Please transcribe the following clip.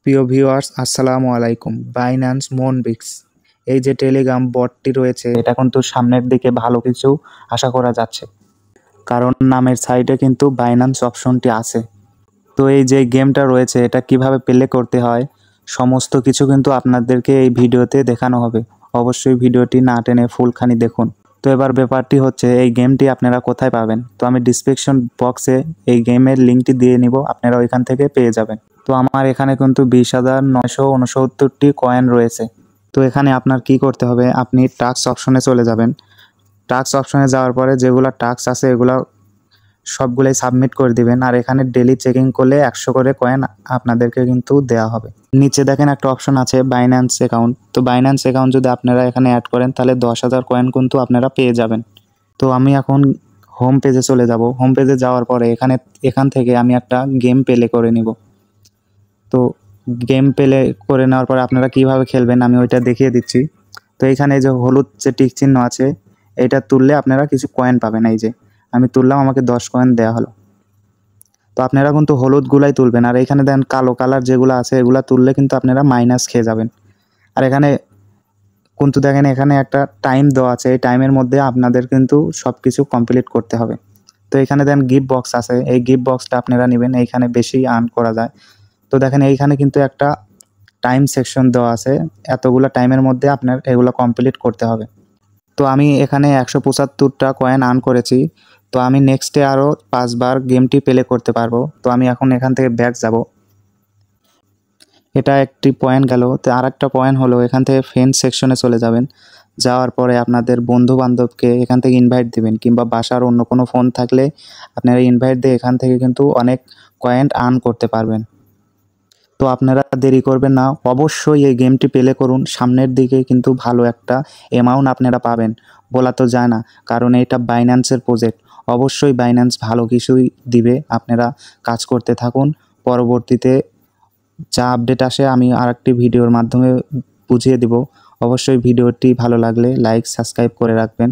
প্রিয় ভিউয়ার্স, আসসালামু আলাইকুম। বাইন্যান্স মোনবিক্স এই যে টেলিগ্রাম বটটি রয়েছে, এটা কিন্তু সামনের দিকে ভালো কিছু আশা করা যাচ্ছে, কারণ নামের সাইডে কিন্তু বাইন্যান্স অপশনটি আছে। তো এই যে গেমটা রয়েছে, এটা কিভাবে প্লে করতে হয় সমস্ত কিছু কিন্তু আপনাদেরকে এই ভিডিওতে দেখানো হবে। অবশ্যই ভিডিওটি না টেনে ফুলখানি দেখুন। তো এবার ব্যাপারটি হচ্ছে, এই গেমটি আপনারা কোথায় পাবেন? তো আমি ডিসক্রিপশন বক্সে এই গেমের লিঙ্কটি দিয়ে নিব, আপনারা ওইখান থেকে পেয়ে যাবেন। তো আমার এখানে কিন্তু 20,969টি কয়েন রয়েছে। তো এখানে আপনার কি করতে হবে, আপনি টাস্ক অপশনে চলে যাবেন। টাস্ক অপশনে যাওয়ার পরে যেগুলো টাস্ক আছে এগুলো সবগুলোই সাবমিট করে দিবেন। আর এখানে ডেলি চেকিং করলে 100 করে কয়েন আপনাদেরকে কিন্তু দেওয়া হবে। নিচে দেখেন একটা অপশন আছে বাইন্যান্স অ্যাকাউন্ট। তো বাইন্যান্স অ্যাকাউন্ট যদি আপনারা এখানে অ্যাড করেন তাহলে 10,000 কয়েন কিন্তু আপনারা পেয়ে যাবেন। তো আমি এখন হোম পেজে চলে যাব। হোম পেজে যাওয়ার পরে এখান থেকে আমি একটা গেম প্লে করে নিব। তো গেম প্লে করে নেওয়ার পরে আপনারা কিভাবে খেলবেন আমি ওইটা দেখিয়ে দিচ্ছি। তো এইখানে যে হলুদ যে টিক চিহ্ন আছে, এটা তুললে আপনারা কিছু কয়েন পাবেন। এই যে আমি তুললাম, আমাকে 10 কয়েন দেওয়া হলো। তো আপনারা কিন্তু হলুদগুলাই তুলবেন। আর এখানে দেন কালো কালার যেগুলো আছে এগুলা তুললে কিন্তু আপনারা মাইনাস খেয়ে যাবেন। আর এখানে কিন্তু দেখেন এখানে একটা টাইম দেওয়া আছে, এই টাইমের মধ্যে আপনাদের কিন্তু সব কিছু কমপ্লিট করতে হবে। তো এখানে দেন গিফট বক্স আছে, এই গিফট বক্সটা আপনারা নেবেন, এইখানে বেশি আর্ন করা যায়। তো দেখেন এইখানে কিন্তু একটা টাইম সেকশন দেওয়া আছে, এতগুলো টাইমের মধ্যে আপনার এগুলো কমপ্লিট করতে হবে। তো আমি এখানে 175টা কয়েন আর্ন করেছি। তো আমি নেক্সটে আরও 5 বার গেমটি প্লে করতে পারবো। তো আমি এখন এখান থেকে ব্যাক যাব। এটা একটি পয়েন্ট গেল। তো আর একটা পয়েন্ট হলো, এখান থেকে ফ্রেন্ড সেকশনে চলে যাবেন। যাওয়ার পরে আপনাদের বন্ধু বান্ধবকে এখান থেকে ইনভাইট দিবেন, কিংবা বাসার অন্য কোনো ফোন থাকলে আপনারা ইনভাইট দিয়ে এখান থেকে কিন্তু অনেক কয়েন আর্ন করতে পারবেন। তো আপনারা দেরি করবেন না, অবশ্যই এই গেমটি প্লে করুন। সামনের দিকে কিন্তু ভালো একটা অ্যামাউন্ট আপনারা পাবেন, বলা তো যায় না, কারণ এটা বাইন্যান্সের প্রজেক্ট। অবশ্যই বাইন্যান্স ভালো কিছুই দিবে, আপনারা কাজ করতে থাকুন। পরবর্তীতে যা আপডেট আসে আমি আরেকটি ভিডিওর মাধ্যমে বুঝিয়ে দিব। অবশ্যই ভিডিওটি ভালো লাগলে লাইক সাবস্ক্রাইব করে রাখবেন।